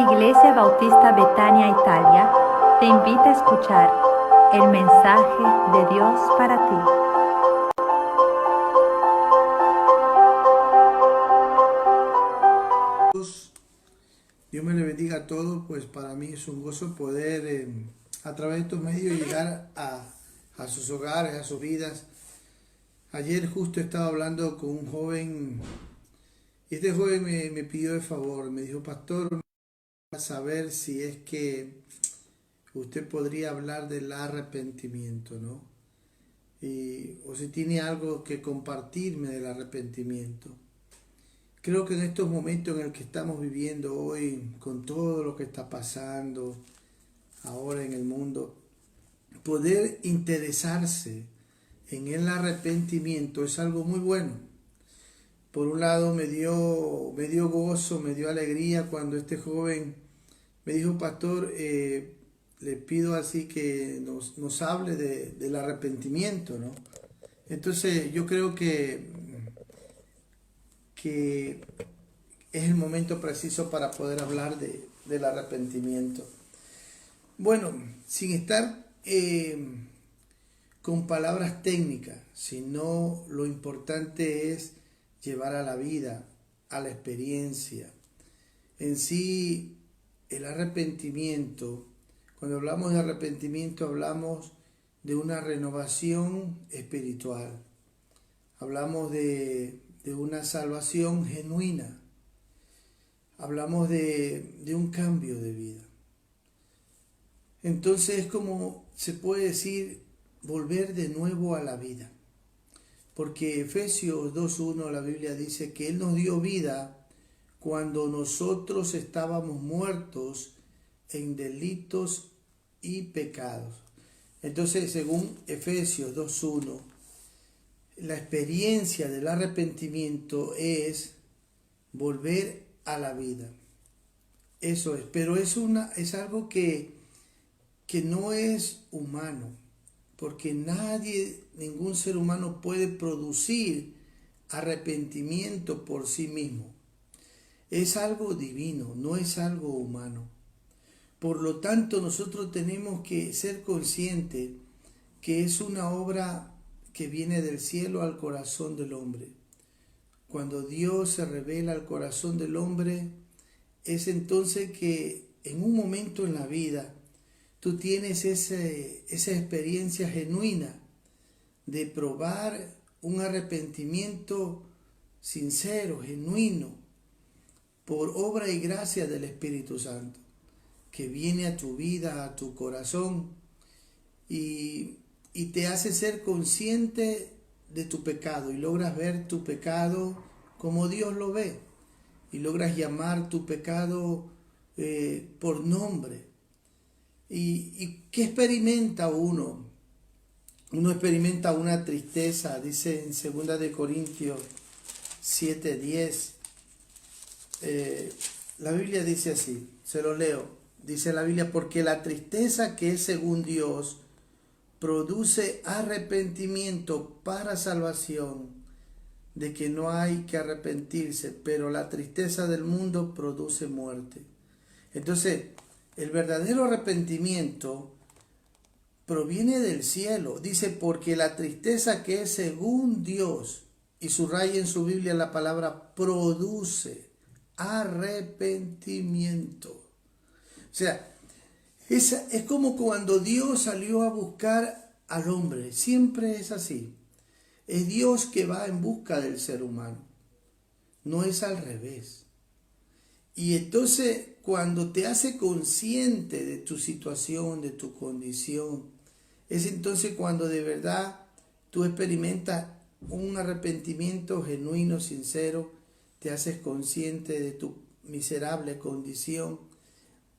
Iglesia Bautista Betania, Italia, te invita a escuchar el mensaje de Dios para ti. Dios me le bendiga a todos, pues para mí es un gozo poder a través de estos medios llegar a sus hogares, a sus vidas. Ayer justo estaba hablando con un joven y este joven me pidió de favor, me dijo: pastor, a saber si es que usted podría hablar del arrepentimiento, ¿no? O si tiene algo que compartirme del arrepentimiento. Creo que en estos momentos en el que estamos viviendo hoy, con todo lo que está pasando ahora en el mundo, poder interesarse en el arrepentimiento es algo muy bueno. Por un lado me dio gozo, me dio alegría cuando este joven me dijo: pastor, le pido así que nos hable del arrepentimiento, ¿no? Entonces yo creo que es el momento preciso para poder hablar del arrepentimiento. Bueno, sin estar con palabras técnicas, sino lo importante es llevar a la vida, a la experiencia. En sí, el arrepentimiento, cuando hablamos de arrepentimiento, hablamos de una renovación espiritual. Hablamos de una salvación genuina. Hablamos de un cambio de vida. Entonces es como se puede decir volver de nuevo a la vida. Porque Efesios 2:1 la Biblia dice que Él nos dio vida cuando nosotros estábamos muertos en delitos y pecados. Entonces, según Efesios 2:1, la experiencia del arrepentimiento es volver a la vida. Eso es, pero es algo que no es humano, porque ningún ser humano puede producir arrepentimiento por sí mismo. Es algo divino, no es algo humano. Por lo tanto, nosotros tenemos que ser conscientes que es una obra que viene del cielo al corazón del hombre. Cuando Dios se revela al corazón del hombre, es entonces que en un momento en la vida tú tienes esa experiencia genuina de probar un arrepentimiento sincero, genuino, por obra y gracia del Espíritu Santo, que viene a tu vida, a tu corazón, y te hace ser consciente de tu pecado, y logras ver tu pecado como Dios lo ve, y logras llamar tu pecado por nombre. ¿Y qué experimenta uno? Uno experimenta una tristeza, dice en 2 de Corintios 7:10. La Biblia dice así, se lo leo. Dice la Biblia: porque la tristeza que es según Dios produce arrepentimiento para salvación, de que no hay que arrepentirse, pero la tristeza del mundo produce muerte. Entonces, el verdadero arrepentimiento proviene del cielo. Dice: porque la tristeza que es según Dios, y subraya en su Biblia la palabra produce arrepentimiento. O sea, es como cuando Dios salió a buscar al hombre. Siempre es así. Es Dios que va en busca del ser humano. No es al revés. Y entonces, cuando te hace consciente de tu situación, de tu condición, es entonces cuando de verdad tú experimentas un arrepentimiento genuino, sincero, te haces consciente de tu miserable condición,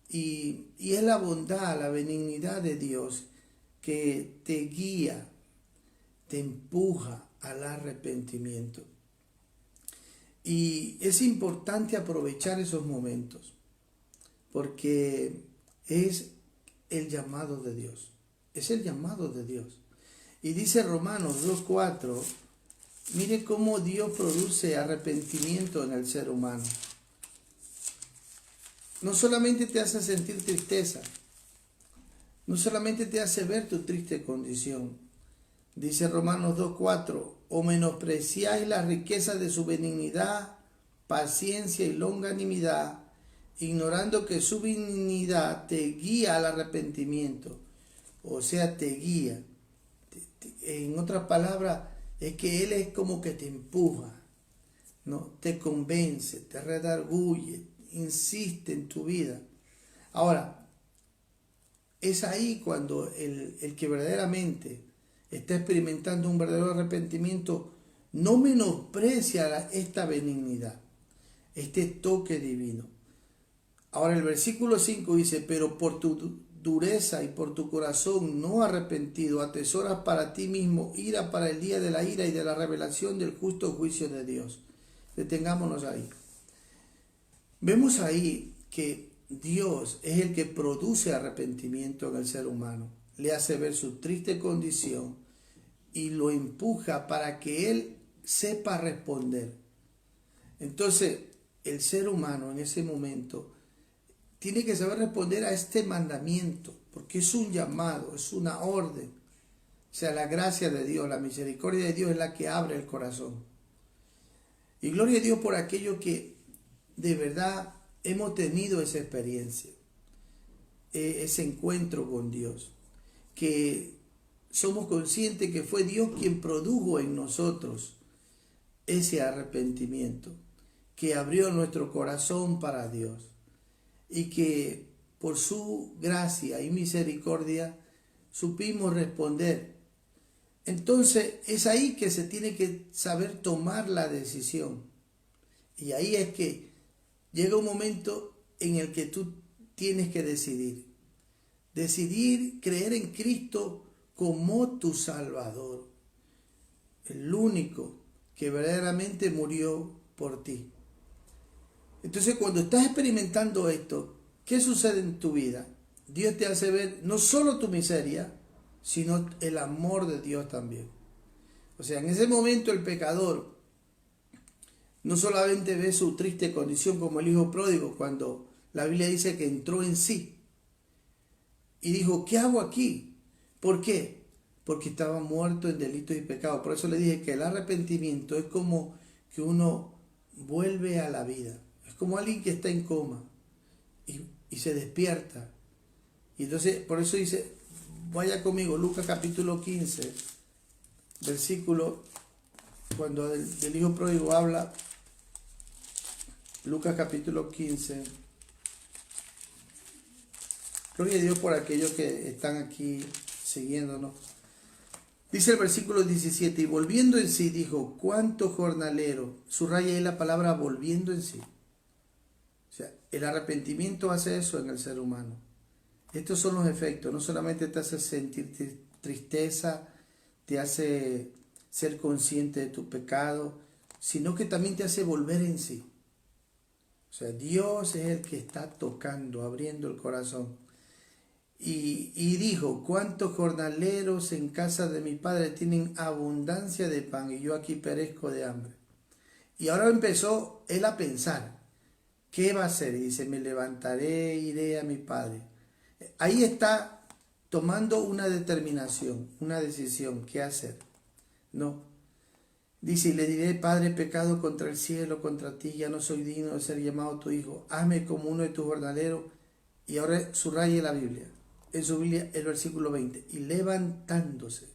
y es la bondad, la benignidad de Dios que te guía, te empuja al arrepentimiento. Y es importante aprovechar esos momentos, porque es el llamado de Dios. Es el llamado de Dios. Y dice Romanos 2:4, mire cómo Dios produce arrepentimiento en el ser humano. no solamente te hace sentir tristeza, no solamente te hace ver tu triste condición. Dice Romanos 2:4, o menospreciáis la riqueza de su benignidad, paciencia y longanimidad, ignorando que su benignidad te guía al arrepentimiento. O sea, te guía. En otras palabras, es que Él es como que te empuja, ¿no? Te convence, te redarguye, insiste en tu vida. Ahora, es ahí cuando el que verdaderamente está experimentando un verdadero arrepentimiento no menosprecia esta benignidad, este toque divino. Ahora el versículo 5 dice, pero por tu dureza y por tu corazón no arrepentido, atesoras para ti mismo ira para el día de la ira y de la revelación del justo juicio de Dios. Detengámonos ahí. Vemos ahí que Dios es el que produce arrepentimiento en el ser humano, le hace ver su triste condición y lo empuja para que él sepa responder. Entonces, el ser humano en ese momento tiene que saber responder a este mandamiento, porque es un llamado, es una orden. O sea, la gracia de Dios, la misericordia de Dios es la que abre el corazón. Y gloria a Dios por aquello que de verdad hemos tenido esa experiencia, ese encuentro con Dios, que somos conscientes que fue Dios quien produjo en nosotros ese arrepentimiento, que abrió nuestro corazón para Dios y que por su gracia y misericordia supimos responder. Entonces es ahí que se tiene que saber tomar la decisión. Y ahí es que llega un momento en el que tú tienes que decidir. Decidir creer en Cristo como tu Salvador. El único que verdaderamente murió por ti. Entonces cuando estás experimentando esto, ¿qué sucede en tu vida? Dios te hace ver no solo tu miseria, sino el amor de Dios también. O sea, en ese momento el pecador no solamente ve su triste condición como el hijo pródigo, cuando la Biblia dice que entró en sí y dijo, ¿qué hago aquí? ¿Por qué? Porque estaba muerto en delitos y pecados. Por eso le dije que el arrepentimiento es como que uno vuelve a la vida. Es como alguien que está en coma y se despierta. Y entonces, por eso dice, vaya conmigo, Lucas capítulo 15, versículo, cuando del hijo pródigo habla, Lucas capítulo 15. Gloria a Dios por aquellos que están aquí siguiéndonos. Dice el versículo 17, y volviendo en sí, dijo, ¿cuánto jornalero? Subraya ahí la palabra volviendo en sí. O sea, el arrepentimiento hace eso en el ser humano. Estos son los efectos. No solamente te hace sentir tristeza, te hace ser consciente de tu pecado, sino que también te hace volver en sí. O sea, Dios es el que está tocando, abriendo el corazón. Y dijo, ¿cuántos jornaleros en casa de mi padre tienen abundancia de pan y yo aquí perezco de hambre? Y ahora empezó él a pensar, ¿qué va a hacer? Y dice, me levantaré, iré a mi padre. Ahí está tomando una determinación, una decisión, ¿qué hacer? No. Dice, y le diré, Padre, pecado contra el cielo, contra ti, ya no soy digno de ser llamado tu hijo. Hazme como uno de tus jornaleros. Y ahora subraye la Biblia. En su Biblia, el versículo 20. Y levantándose.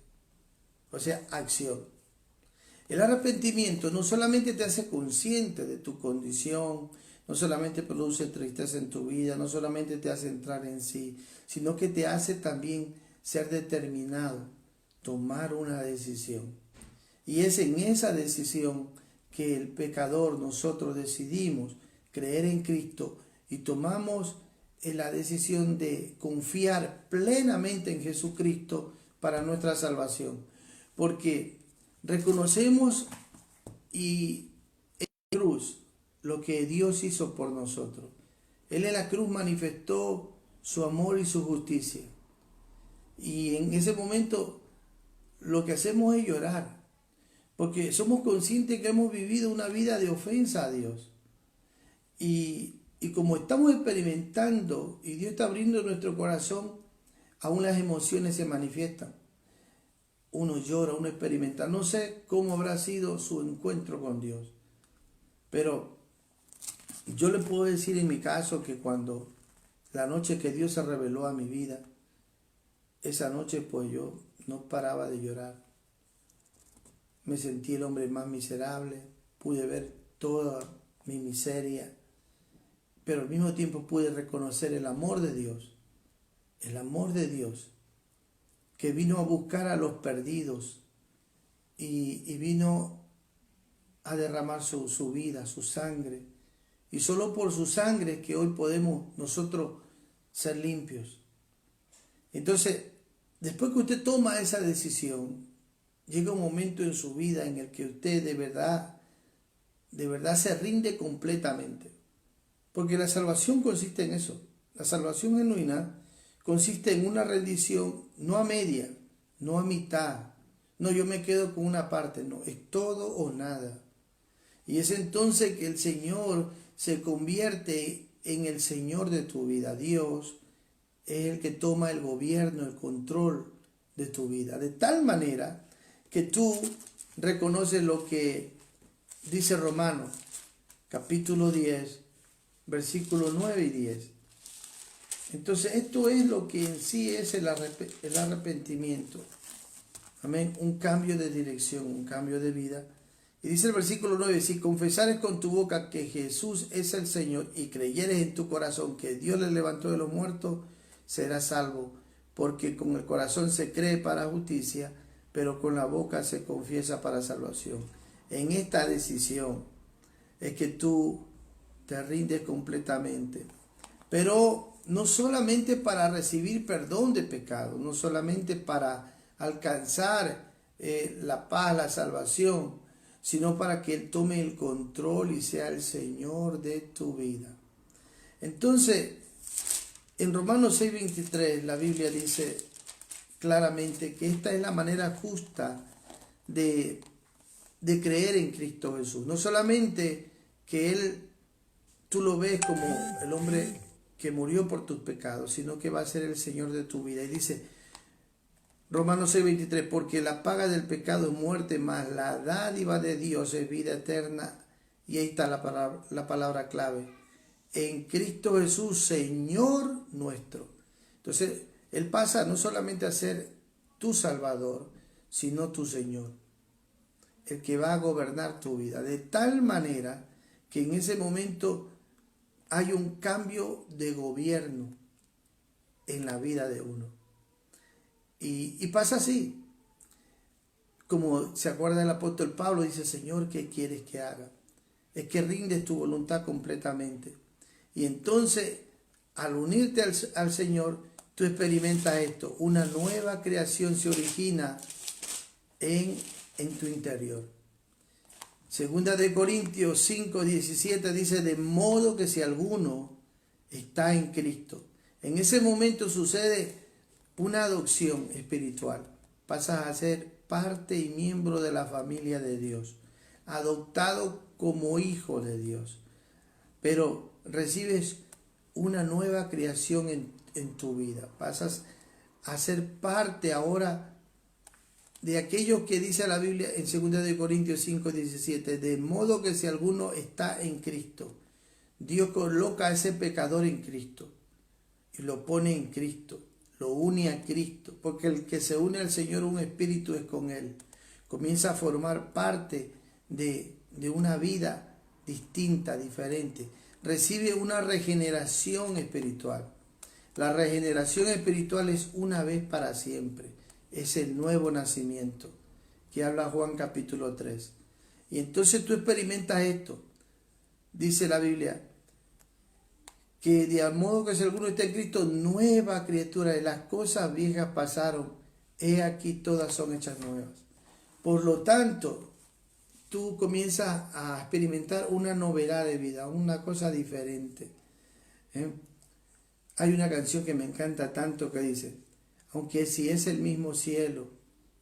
O sea, acción. El arrepentimiento no solamente te hace consciente de tu condición, no solamente produce tristeza en tu vida, no solamente te hace entrar en sí, sino que te hace también ser determinado, tomar una decisión. Y es en esa decisión que el pecador, nosotros decidimos creer en Cristo y tomamos la decisión de confiar plenamente en Jesucristo para nuestra salvación. Porque reconocemos y en la cruz lo que Dios hizo por nosotros. Él en la cruz manifestó su amor y su justicia. Y en ese momento lo que hacemos es llorar. Porque somos conscientes que hemos vivido una vida de ofensa a Dios. Y Y como estamos experimentando y Dios está abriendo nuestro corazón, aún las emociones se manifiestan. Uno llora, uno experimenta. No sé cómo habrá sido su encuentro con Dios, pero yo le puedo decir en mi caso que cuando la noche que Dios se reveló a mi vida, esa noche pues yo no paraba de llorar. Me sentí el hombre más miserable, pude ver toda mi miseria, pero al mismo tiempo pude reconocer el amor de Dios que vino a buscar a los perdidos y vino a derramar su vida, su sangre. Y solo por su sangre es que hoy podemos nosotros ser limpios. Entonces, después que usted toma esa decisión, llega un momento en su vida en el que usted de verdad se rinde completamente. Porque la salvación consiste en eso. La salvación genuina consiste en una rendición no a media, no a mitad. No, yo me quedo con una parte, no, es todo o nada. Y es entonces que el Señor se convierte en el Señor de tu vida. Dios es el que toma el gobierno, el control de tu vida. De tal manera que tú reconoces lo que dice Romanos, capítulo 10, versículos 9 y 10. Entonces esto es lo que en sí es el arrepentimiento. Amén. Un cambio de dirección, un cambio de vida. Y dice el versículo 9, si confesares con tu boca que Jesús es el Señor y creyeres en tu corazón que Dios le levantó de los muertos, serás salvo. Porque con el corazón se cree para justicia, pero con la boca se confiesa para salvación. En esta decisión es que tú te rindes completamente. Pero no solamente para recibir perdón de pecado, no solamente para alcanzar la paz, la salvación, sino para que Él tome el control y sea el Señor de tu vida. Entonces, en Romanos 6:23 la Biblia dice claramente que esta es la manera justa de creer en Cristo Jesús. No solamente que tú lo ves como el hombre que murió por tus pecados, sino que va a ser el Señor de tu vida. Y dice Romanos 6:23, porque la paga del pecado es muerte, mas la dádiva de Dios es vida eterna. Y ahí está la palabra clave. En Cristo Jesús, Señor nuestro. Entonces, Él pasa no solamente a ser tu Salvador, sino tu Señor. El que va a gobernar tu vida. De tal manera que en ese momento hay un cambio de gobierno en la vida de uno. Y pasa así. Como se acuerda el apóstol Pablo, dice, Señor, ¿qué quieres que haga? Es que rindes tu voluntad completamente. Y entonces, al unirte al Señor, tú experimentas esto. Una nueva creación se origina en tu interior. Segunda de Corintios 5:17 dice, de modo que si alguno está en Cristo, en ese momento sucede una adopción espiritual. Pasas a ser parte y miembro de la familia de Dios, adoptado como hijo de Dios. Pero recibes una nueva creación en tu vida. Pasas a ser parte ahora de aquello que dice la Biblia en 2 de Corintios 5:17, de modo que si alguno está en Cristo, Dios coloca a ese pecador en Cristo y lo pone en Cristo, lo une a Cristo, porque el que se une al Señor, un espíritu es con Él. Comienza a formar parte de una vida distinta, diferente. Recibe una regeneración espiritual. La regeneración espiritual es una vez para siempre. Es el nuevo nacimiento que habla Juan capítulo 3. Y entonces tú experimentas esto. Dice la Biblia que de modo que si alguno está en Cristo, nueva criatura, y las cosas viejas pasaron, he aquí todas son hechas nuevas. Por lo tanto, tú comienzas a experimentar una novedad de vida, una cosa diferente. Hay una canción que me encanta tanto que dice, aunque si es el mismo cielo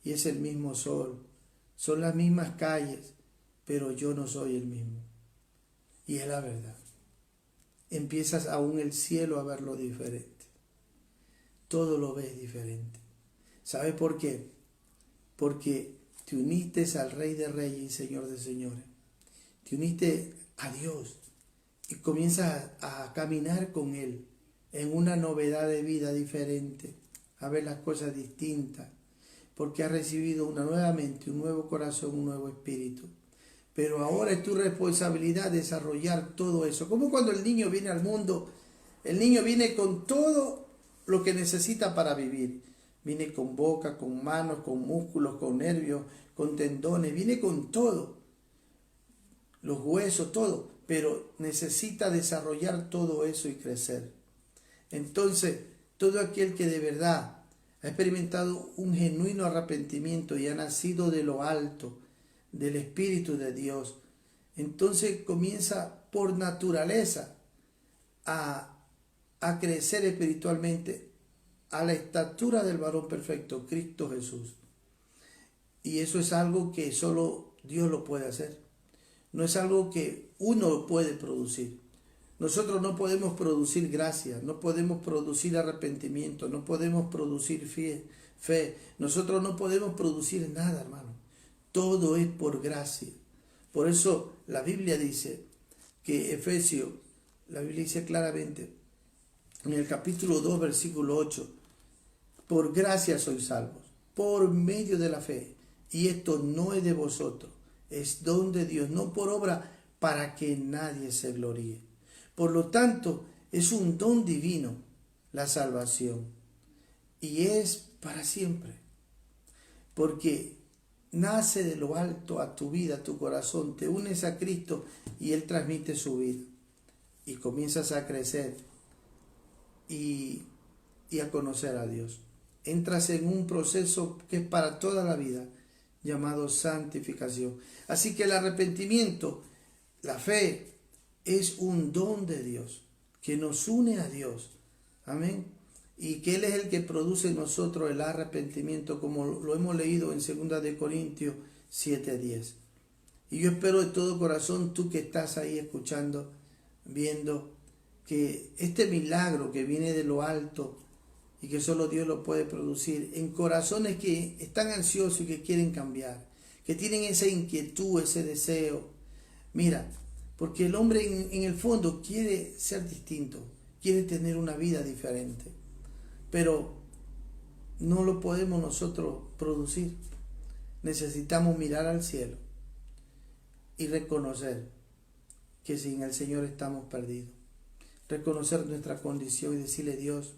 y es el mismo sol, son las mismas calles, pero yo no soy el mismo. Y es la verdad. empiezas aún el cielo a verlo diferente. Todo lo ves diferente. ¿Sabe por qué? Porque te uniste al Rey de Reyes y Señor de Señores. Te uniste a Dios y comienzas a caminar con Él en una novedad de vida diferente, a ver las cosas distintas, porque has recibido una nueva mente, un nuevo corazón, un nuevo espíritu. Pero ahora es tu responsabilidad desarrollar todo eso. Como cuando el niño viene al mundo, el niño viene con todo lo que necesita para vivir. Viene con boca, con manos, con músculos, con nervios, con tendones, viene con todo. Los huesos, todo. Pero necesita desarrollar todo eso y crecer. Entonces, todo aquel que de verdad ha experimentado un genuino arrepentimiento y ha nacido de lo alto, del Espíritu de Dios, entonces comienza por naturaleza a crecer espiritualmente a la estatura del varón perfecto, Cristo Jesús. Y eso es algo que solo Dios lo puede hacer. No es algo que uno puede producir. Nosotros no podemos producir gracia, no podemos producir arrepentimiento, no podemos producir fe. Nosotros no podemos producir nada, hermano. Todo es por gracia. Por eso la Biblia dice que Efesios, la Biblia dice claramente, en el capítulo 2, versículo 8, por gracia sois salvos, por medio de la fe. Y esto no es de vosotros, es don de Dios, no por obra, para que nadie se gloríe. Por lo tanto, es un don divino la salvación. Y es para siempre. Porque nace de lo alto a tu vida, a tu corazón. Te unes a Cristo y Él transmite su vida. Y comienzas a crecer y a conocer a Dios. Entras en un proceso que es para toda la vida, llamado santificación. Así que el arrepentimiento, la fe, es un don de Dios que nos une a Dios. Amén. Y que Él es el que produce en nosotros el arrepentimiento, como lo hemos leído en 2 de Corintios 7:10. Y yo espero de todo corazón, tú que estás ahí escuchando, viendo, que este milagro que viene de lo alto y que solo Dios lo puede producir en corazones que están ansiosos y que quieren cambiar, que tienen esa inquietud, ese deseo. Mira, porque el hombre en el fondo quiere ser distinto, quiere tener una vida diferente, pero no lo podemos nosotros producir. Necesitamos mirar al cielo y reconocer que sin el Señor estamos perdidos. Reconocer nuestra condición y decirle: Dios,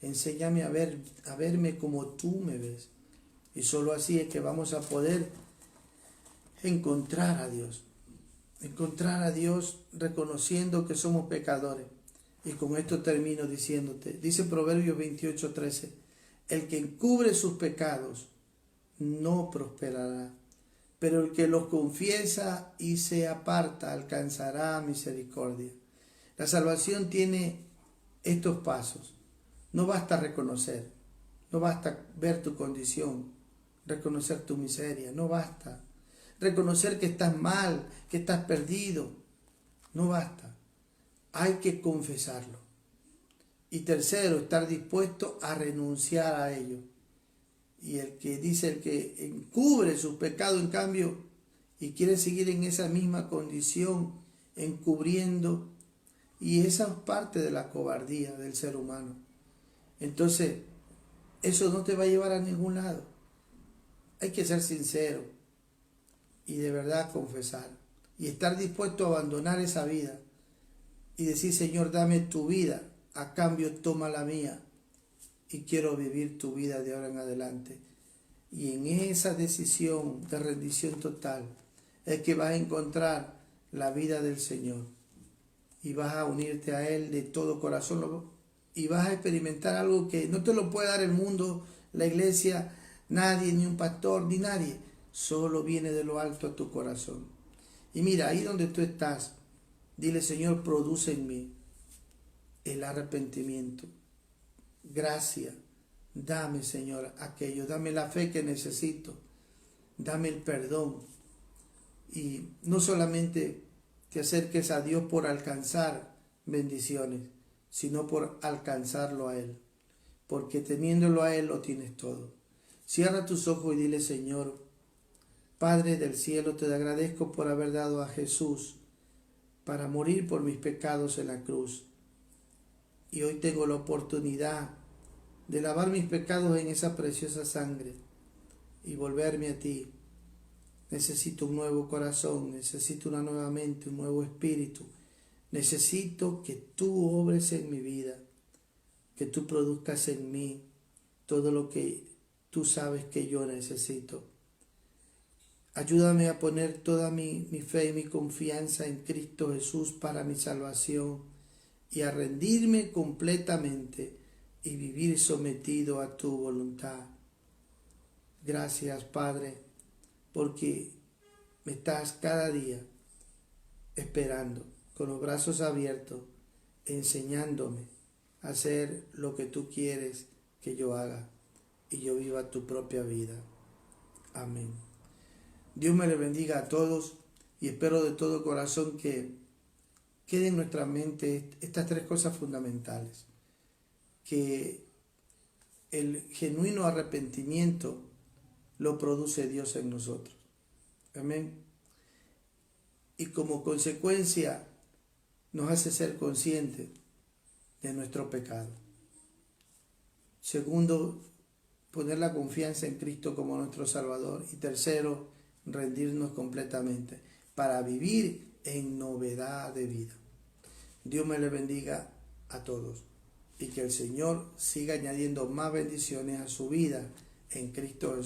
enséñame a verme como tú me ves. Y solo así es que vamos a poder encontrar a Dios. Encontrar a Dios reconociendo que somos pecadores. Y con esto termino diciéndote, dice Proverbios 28:13, el que encubre sus pecados no prosperará, pero el que los confiesa y se aparta alcanzará misericordia. La salvación tiene estos pasos. No basta reconocer, no basta ver tu condición, reconocer tu miseria, no basta. Reconocer que estás mal, que estás perdido, no basta. Hay que confesarlo. Y tercero, estar dispuesto a renunciar a ello. Y el que encubre sus pecados, en cambio, y quiere seguir en esa misma condición, encubriendo, y esa es parte de la cobardía del ser humano. Entonces, eso no te va a llevar a ningún lado. Hay que ser sincero y de verdad confesar y estar dispuesto a abandonar esa vida y decir: Señor, dame tu vida, a cambio toma la mía y quiero vivir tu vida de ahora en adelante. Y en esa decisión de rendición total es que vas a encontrar la vida del Señor y vas a unirte a Él de todo corazón y vas a experimentar algo que no te lo puede dar el mundo, la iglesia, nadie, ni un pastor, ni nadie. Solo viene de lo alto a tu corazón. Y mira, ahí donde tú estás, dile: Señor, produce en mí el arrepentimiento. Gracia. Dame, Señor, aquello. Dame la fe que necesito. Dame el perdón. Y no solamente te acerques a Dios por alcanzar bendiciones, sino por alcanzarlo a Él. Porque teniéndolo a Él lo tienes todo. Cierra tus ojos y dile: Señor, Padre del cielo, te agradezco por haber dado a Jesús para morir por mis pecados en la cruz. Y hoy tengo la oportunidad de lavar mis pecados en esa preciosa sangre y volverme a ti. Necesito un nuevo corazón, necesito una nueva mente, un nuevo espíritu. Necesito que tú obres en mi vida, que tú produzcas en mí todo lo que tú sabes que yo necesito. Ayúdame a poner toda mi fe y mi confianza en Cristo Jesús para mi salvación y a rendirme completamente y vivir sometido a tu voluntad. Gracias, Padre, porque me estás cada día esperando con los brazos abiertos, enseñándome a hacer lo que tú quieres que yo haga y yo viva tu propia vida. Amén. Dios me le bendiga a todos y espero de todo corazón que quede en nuestra mente estas tres cosas fundamentales. Que el genuino arrepentimiento lo produce Dios en nosotros. Amén. Y como consecuencia nos hace ser conscientes de nuestro pecado. Segundo, poner la confianza en Cristo como nuestro Salvador. Y tercero, rendirnos completamente para vivir en novedad de vida. Dios me le bendiga a todos y que el Señor siga añadiendo más bendiciones a su vida en Cristo Jesús.